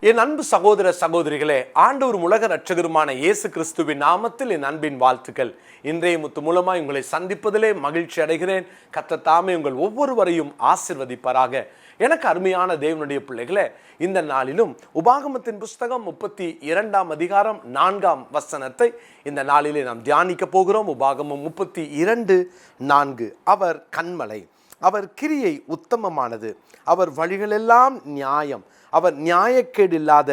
என் அன்பு சகோதர சகோதரிகளே, ஆண்டவர் உலக ரட்சகருமான இயேசு கிறிஸ்துவின் நாமத்தில் என் அன்பின் வாழ்த்துக்கள். இன்றைய முத்து மூலமாய் உங்களை சந்திப்பதிலே மகிழ்ச்சி அடைகிறேன். கர்த்தர் தாமே உங்கள் ஒவ்வொருவரையும் ஆசீர்வதிப்பாராக. எனக்கு அருமையான தேவனுடைய பிள்ளைகளே, இந்த நாளிலும் உபாகமத்தின் புஸ்தகம் 32 அதிகாரம் 4 இந்த நாளிலே நாம் தியானிக்க போகிறோம். உபாகமம் 32:4. அவர் கன்மலை, அவர் கிரியை உத்தமமானது, அவர் வழிகளெல்லாம் நியாயம், அவர் நியாயக்கேடில்லாத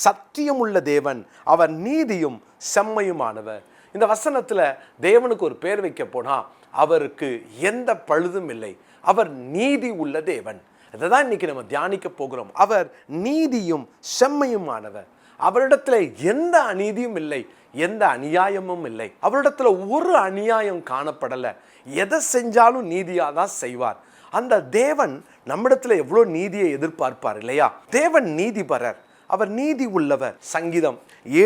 சத்தியமுள்ள தேவன், அவர் நீதியும் செம்மையுமானவர். இந்த வசனத்துல தேவனுக்கு ஒரு பேர் வைக்க போனா அவருக்கு எந்த பழுதும் இல்லை. அவர் நீதி உள்ள தேவன். அதைதான் இன்னைக்கு நம்ம தியானிக்க போகிறோம். அவர் நீதியும் செம்மையுமானவர். அவரிடத்துல எந்த அநீதியும் இல்லை, எந்த அநியாயமும் இல்லை. அவரிடத்துல ஒரு அநியாயம் காணப்படல. எதை செஞ்சாலும் நீதியாதான் செய்வார். அந்த தேவன் நம்மிடத்துல எவ்வளவு நீதியை எதிர்பார்ப்பார் இல்லையா? தேவன் நீதிபரர், அவர் நீதி உள்ளவர். சங்கீதம்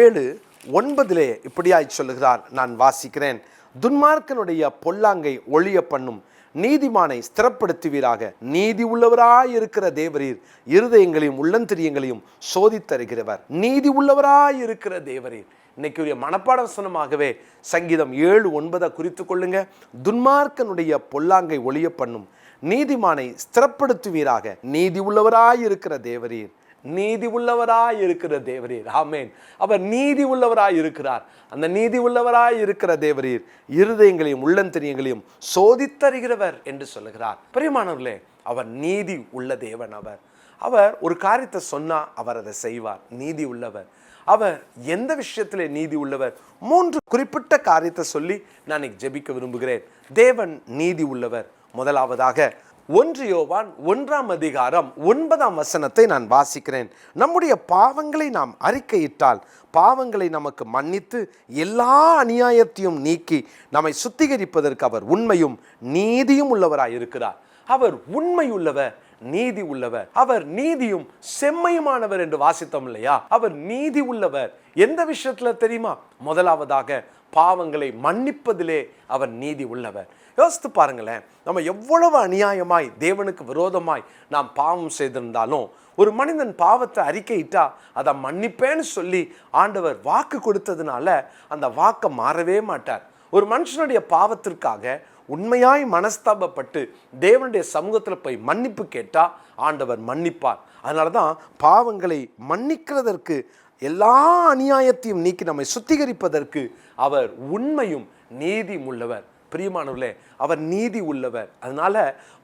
7:9 இப்படியாய் சொல்லுகிறார், நான் வாசிக்கிறேன். துன்மார்க்கனுடைய பொல்லாங்கை ஒழிய பண்ணும், நீதிமானை ஸ்திரப்படுத்துவீராக. நீதி உள்ளவராயிருக்கிற தேவரீர் இருதயங்களையும் உள்ளந்திரியங்களையும் சோதித்தருகிறவர். நீதி உள்ளவராயிருக்கிற தேவரீர். இன்னைக்குரிய மனப்பாட வசனமாகவே சங்கீதம் 7:9 குறித்து கொள்ளுங்க. துன்மார்க்கனுடைய பொல்லாங்கை ஒழிய பண்ணும், நீதிமானை ஸ்திரப்படுத்துவீராக. நீதி உள்ளவராயிருக்கிற தேவரீர், நீதி உள்ளவராயிருக்கிற தேவரீர். ஆமேன். அவர் நீதி உள்ளவராயிருக்கிறார். அந்த நீதி உள்ளவராயிருக்கிற தேவரீர் இருதயங்களையும் உள்ளந்திரியங்களையும் சோதித்தருகிறவர் என்று சொல்லுகிறார். பிரியமானவர்களே, அவர் நீதி உள்ள தேவன். அவர் ஒரு காரியத்தை சொன்னா அவர் அதை செய்வார். நீதி உள்ளவர். அவர் எந்த விஷயத்திலே நீதி உள்ளவர்? 3 குறிப்பிட்ட காரியத்தை சொல்லி நான் ஜெபிக்க விரும்புகிறேன். தேவன் நீதி உள்ளவர். முதலாவதாக 1 யோவான் 1 அதிகாரம் 9 நான் வாசிக்கிறேன். நம்முடைய பாவங்களை நாம் அறிக்கையிட்டால் பாவங்களை நமக்கு மன்னித்து எல்லா அநியாயத்தையும் நீக்கி நம்மை சுத்திகரிப்பதற்கு அவர் உண்மையும் நீதியும் உள்ளவராயிருக்கிறார். அவர் உண்மை உள்ளவர், நீதி உள்ளவர். அவர் நீதியும் செம்மையுமானவர் என்று வாசித்தோம் இல்லையா? அவர் நீதி உள்ளவர். எந்த விஷயத்துல தெரியுமா? முதலாவதாக பாவங்களை மன்னிப்பதிலே அவர் நீதி உள்ளவர். யோசித்து பாருங்களேன், நம்ம எவ்வளவு அநியாயமாய் தேவனுக்கு விரோதமாய் நாம் பாவம் செய்திருந்தாலும் ஒரு மனிதன் பாவத்தை அறிக்கையிட்டா அதை மன்னிப்பேன்னு சொல்லி ஆண்டவர் வாக்கு கொடுத்ததுனால அந்த வாக்கை மாறவே மாட்டார். ஒரு மனுஷனுடைய பாவத்திற்காக உண்மையாய் மனஸ்தாபப்பட்டு தேவனுடைய சமூகத்தில் போய் மன்னிப்பு கேட்டா ஆண்டவர் மன்னிப்பார். அதனாலதான் பாவங்களை மன்னிக்கிறதற்கு, எல்லா அநியாயத்தையும் நீக்கி நம்மை சுத்திகரிப்பதற்கு அவர் உண்மையும் நீதி உள்ளவர். பிரியமானவர்களே, அவர் நீதி உள்ளவர். அதனால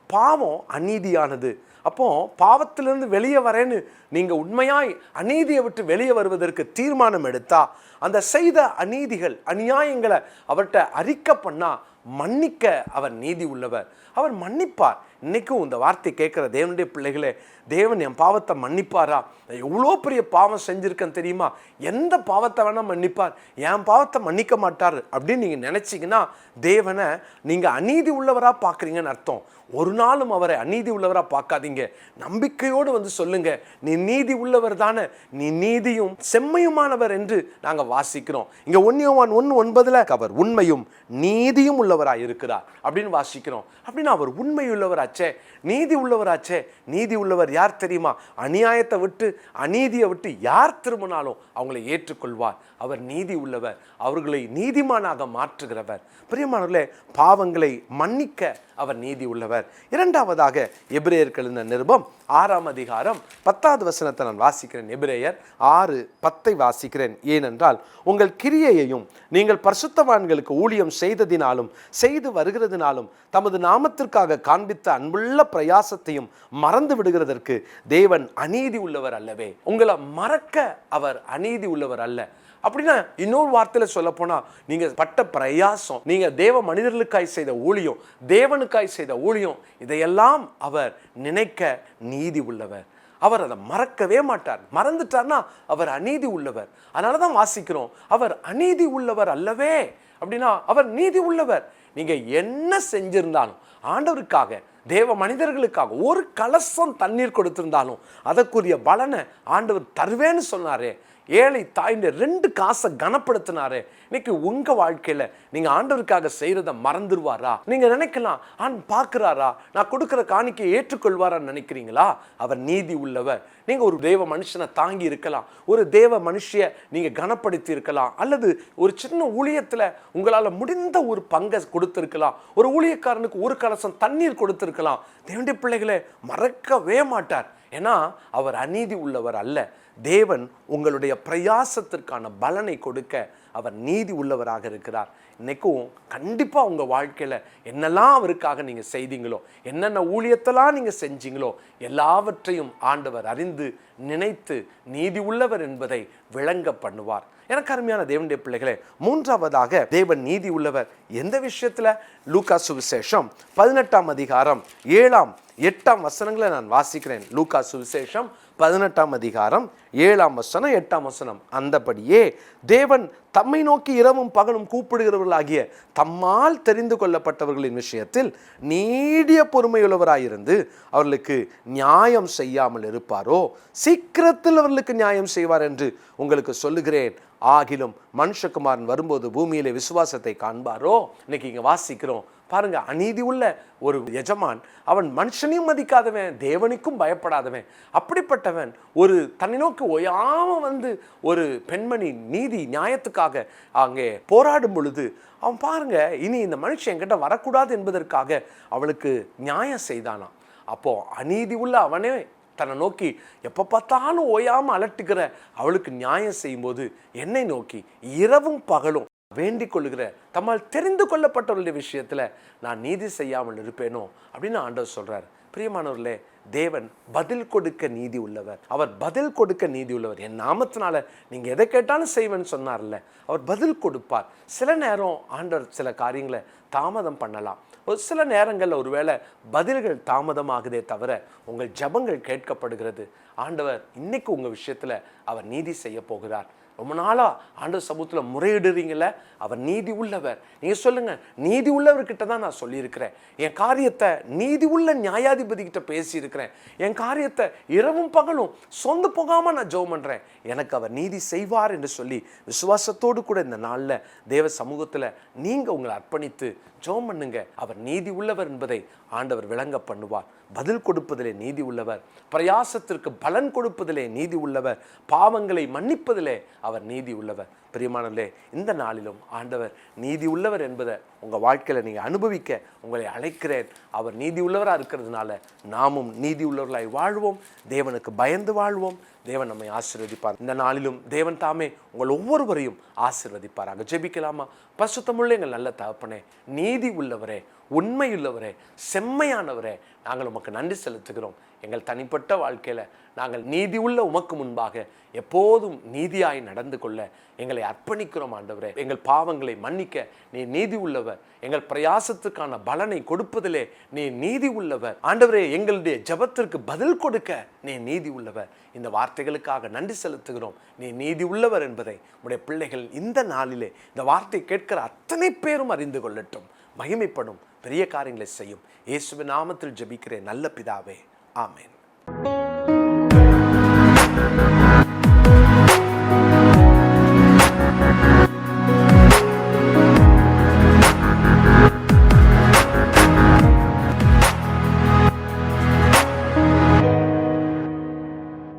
பாவம் அநீதியானது. அப்போ பாவத்திலிருந்து வெளியே வரேன்னு நீங்க உண்மையாய் அநீதியை விட்டு வெளியே வருவதற்கு தீர்மானம் எடுத்தா அந்த செய்த அநீதிகள் அநியாயங்களை அவர்கிட்ட அறிக்கை பண்ணா மன்னிக்க அவர் நீதி உள்ளவர். அவர் மன்னிப்பார். இன்னைக்கும் இந்த வார்த்தை கேட்கிற தேவனுடைய பிள்ளைகளே, தேவன் என் பாவத்தை மன்னிப்பாரா? எவ்வளோ பெரிய பாவம் செஞ்சிருக்கேன் தெரியுமா? எந்த பாவத்தை வேணா மன்னிப்பார், என் பாவத்தை மன்னிக்க மாட்டார் அப்படின்னு நீங்க நினைச்சீங்கன்னா தேவனை நீங்க அநீதி உள்ளவரா பார்க்குறீங்கன்னு அர்த்தம். ஒரு நாளும் அவரை அநீதி உள்ளவரா பார்க்காதீங்க. நம்பிக்கையோடு வந்து சொல்லுங்க, நீ நீதி உள்ளவர் தானே, நீ நீதியும் செம்மையுமானவர் என்று நாங்கள் வாசிக்கிறோம். இங்க 1 யோவான் 1:9 அவர் உண்மையும் நீதியும் உள்ளவராய் இருக்கிறார் அப்படின்னு வாசிக்கிறோம். அப்படின்னா அவர் உண்மை உள்ளவராச்சே, நீதி உள்ளவராச்சே. நீதி உள்ளவர் யார் தெரியுமா? அநியாயத்தை விட்டு அநீதியை விட்டு யார் திரும்பினாலும் அவங்களை ஏற்றுக்கொள்வார். அவர் நீதி உள்ளவர், அவர்களை நீதிமானாக மாற்றுகிறவர். பிரியமானவர்களே, பாவங்களை மன்னிக்க அவர் நீதி உள்ளவர். இரண்டாவதாக எபிரேயருக்கு எழுதின நிருபம் 6 அதிகாரம் 10 நான் வாசிக்கிறேன். எபிரேயர் 6:10 வாசிக்கிறேன். ஏனென்றால் உங்கள் கிரியையையும் நீங்கள் பரிசுத்தவான்களுக்கு ஊழியம் செய்ததினாலும் செய்து வருகிறதினாலும் தமது நாமத்திற்காக காண்பித்த அன்புள்ள பிரயாசத்தையும் மறந்து விடுகிறதற்கு தேவன் அநீதி உள்ளவர் அல்லவே. உங்களை மறக்க அவர் அநீதி உள்ளவர் அல்ல. அப்படின்னா இன்னொரு வார்த்தையில சொல்ல போனா, நீங்க பட்ட பிரயாசம், நீங்க தேவ மனிதர்களுக்காய் செய்த ஊழியம், தேவனுக்காய் செய்த ஊழியம், இதையெல்லாம் அவர் நினைக்க நீதி உள்ளவர். அவர் அதை மறக்கவே மாட்டார். மறந்துட்டார்னா அவர் அநீதி உள்ளவர். அதனாலதான் வாசிக்கிறோம், அவர் அநீதி உள்ளவர் அல்லவே. அப்படின்னா அவர் நீதி உள்ளவர். நீங்க என்ன செஞ்சிருந்தாலும் ஆண்டவருக்காக, தேவ மனிதர்களுக்காக ஒரு கலசம் தண்ணீர் கொடுத்திருந்தாலும் அதற்குரிய பலனை ஆண்டவர் தருவேன்னு சொன்னாரே. ஏழை தாயின் 2 காசை கனப்படுத்தினாரு. இன்னைக்கு உங்க வாழ்க்கையில நீங்க ஆண்டவருக்காக செய்யறத மறந்துடுவாரா? நீங்க நினைக்கலாம், பார்க்கிறாரா, நான் கொடுக்கிற காணிக்கை ஏற்றுக்கொள்வாரான்னு நினைக்கிறீங்களா? அவர் நீதி உள்ளவர். நீங்க ஒரு தேவ மனுஷனை தாங்கி இருக்கலாம், ஒரு தேவ மனுஷிய நீங்க கனப்படுத்தி இருக்கலாம், அல்லது ஒரு சின்ன ஊழியத்துல உங்களால முடிந்த ஒரு பங்கை கொடுத்திருக்கலாம், ஒரு ஊழியக்காரனுக்கு ஒரு கலசம் தண்ணீர் கொடுத்திருக்கலாம். தேவனுடைய பிள்ளைகளை மறக்கவே மாட்டார். ஏன்னா அவர் அநீதி உள்ளவர் அல்ல. தேவன் உங்களுடைய பிரயாசத்திற்கான பலனை கொடுக்க அவர் நீதி உள்ளவராக இருக்கிறார். இன்னைக்கும் கண்டிப்பா உங்க வாழ்க்கையில என்னெல்லாம் அவருக்காக நீங்க செய்தீங்களோ, என்னென்ன ஊழியத்தெல்லாம் நீங்க செஞ்சீங்களோ, எல்லாவற்றையும் ஆண்டவர் அறிந்து நினைத்து நீதி உள்ளவர் என்பதை விளங்க பண்ணுவார். எனக்கு அருமையான தேவனுடைய பிள்ளைகளே, மூன்றாவதாக தேவன் நீதி உள்ளவர் எந்த விஷயத்துல? லூக்கா சுவிசேஷம் 18ஆம் அதிகாரம் 7ஆம் 8ஆம் வசனங்களை நான் வாசிக்கிறேன். லூக்கா சுவிசேஷம் 18ஆம் அதிகாரம் 7ஆம் வசனம் 8ஆம் வசனம். அந்தபடியே தேவன் தம்மை நோக்கி இரவும் பகலும் கூப்பிடுகிறவர்களாகிய தம்மால் தெரிந்து கொள்ளப்பட்டவர்களின் விஷயத்தில் நீடிய பொறுமையுள்ளவராயிருந்து அவர்களுக்கு நியாயம் செய்யாமல் இருப்பாரோ, சீக்கிரத்தில் அவர்களுக்கு நியாயம் செய்வார் என்று உங்களுக்கு சொல்லுகிறேன். ஆகிலும் மனுஷகுமாரன் வரும்போது பூமியிலே விசுவாசத்தை காண்பாரோ? இன்னைக்கு இங்க வாசிக்கிறோம் பாருங்க, அநீதி உள்ள ஒரு எஜமான், அவன் மனுஷனையும் மதிக்காதவன், தேவனுக்கும் பயப்படாதவன். அப்படிப்பட்டவன் ஒரு தன்னை நோக்கி ஓயாம ஒரு பெண்மணி நீதி நியாயத்துக்காக அங்கே போராடும் பொழுது அவன் பாருங்க, இனி இந்த மனுஷன் என்கிட்ட வரக்கூடாது என்பதற்காக அவளுக்கு நியாயம் செய்தானா. அப்போ அநீதி உள்ள அவனே தன்னை நோக்கி எப்போ பார்த்தாலும் ஓயாம அலட்டுகிற அவளுக்கு நியாயம் செய்யும்போது என்னை நோக்கி இரவும் பகலும் வேண்டிக் கொள்ளுகிற தம்மால் தெரிந்து கொள்ளப்பட்டவர்களுடைய விஷயத்துல நான் நீதி செய்யாமல் இருப்பேனோ அப்படின்னு ஆண்டவர் சொல்றார். பிரியமானவர்களே, தேவன் பதில் கொடுக்க நீதி உள்ளவர். அவர் பதில் கொடுக்க நீதி உள்ளவர். என் நாமத்தினால நீங்க எதை கேட்டாலும் செய்வேன்னு சொன்னார்ல, அவர் பதில் கொடுப்பார். சில நேரம் ஆண்டவர் சில காரியங்களை தாமதம் பண்ணலாம். ஒரு சில நேரங்களில் ஒருவேளை பதில்கள் தாமதமாகுதே தவிர உங்கள் ஜெபங்கள் கேட்கப்படுகிறது. ஆண்டவர் இன்னைக்கு உங்க விஷயத்துல அவர் நீதி செய்ய போகிறார். ரொம்ப நாளா ஆண்டவர் சமூகத்தில் முறையிடுறீங்கள, அவர் நீதி உள்ளவர். நீங்க சொல்லுங்க, நீதி உள்ளவர்கிட்ட தான் நான் சொல்லியிருக்கிறேன். என் காரியத்தை நீதி உள்ள நியாயாதிபதி கிட்ட பேசியிருக்கிறேன். என் காரியத்தை இரவும் பகலும் சொந்த போகாம நான் ஜெபம் பண்றேன். எனக்கு அவர் நீதி செய்வார் என்று சொல்லி விசுவாசத்தோடு கூட இந்த நாள்ல தேவ சமூகத்துல நீங்க உங்களை அர்ப்பணித்து ஜெபம் பண்ணுங்க. அவர் நீதி உள்ளவர் என்பதை ஆண்டவர் விளங்க பண்ணுவார். பதில் கொடுப்பதிலே நீதி உள்ளவர், பிரயாசத்திற்கு பலன் கொடுப்பதிலே நீதி உள்ளவர், பாவங்களை மன்னிப்பதிலே அவர் நீதி உள்ளவர். பிரியமானவர்களே, இந்த நாளிலும் ஆண்டவர் நீதி உள்ளவர் என்பதை உங்க வாழ்க்கையில நீங்க அனுபவிக்க உங்களை அழைக்கிறேன். அவர் நீதி உள்ளவராக இருக்கிறதுனால நாமும் நீதி உள்ளவர்களாய் வாழ்வோம், தேவனுக்கு பயந்து வாழ்வோம். தேவன் நம்மை ஆசீர்வதிப்பார். இந்த நாளிலும் தேவன் தாமே உங்கள் ஒவ்வொருவரையும் ஆசீர்வதிப்பாராக. ஜெபிக்கலாமா? பரிசுத்தமுள்ள எங்கள் நல்ல தகப்பனே, நீதி உள்ளவரே, உண்மையுள்ளவரே, செம்மையானவரே, நாங்கள் உமக்கு நன்றி செலுத்துகிறோம். எங்கள் தனிப்பட்ட வாழ்க்கையில நாங்கள் நீதி உள்ள உமக்கு முன்பாக எப்போதும் நீதியாய் நடந்து கொள்ள எங்களை அர்ப்பணிக்கிறோம். ஆண்டவரே, எங்கள் பாவங்களை மன்னிக்க நீ நீதி உள்ளவர். எங்கள் பிரயாசத்துக்கான பலனை கொடுப்பதிலே நீ நீதி உள்ளவர். ஆண்டவரே, எங்களுடைய ஜெபத்திற்கு பதில் கொடுக்க நீ நீதி உள்ளவர். இந்த வார்த்தைகளுக்காக நன்றி செலுத்துகிறோம். நீ நீதி உள்ளவர் என்பதை உடைய பிள்ளைகள் இந்த நாளிலே இந்த வார்த்தை கேட்கிற அத்தனை பேரும் அறிந்து கொள்ளட்டும். மகிமைப்படும் பெரிய காரியங்களை செய்யும். இயேசுவின் நாமத்தில் ஜெபிக்கிறேன் நல்ல பிதாவே, ஆமென்.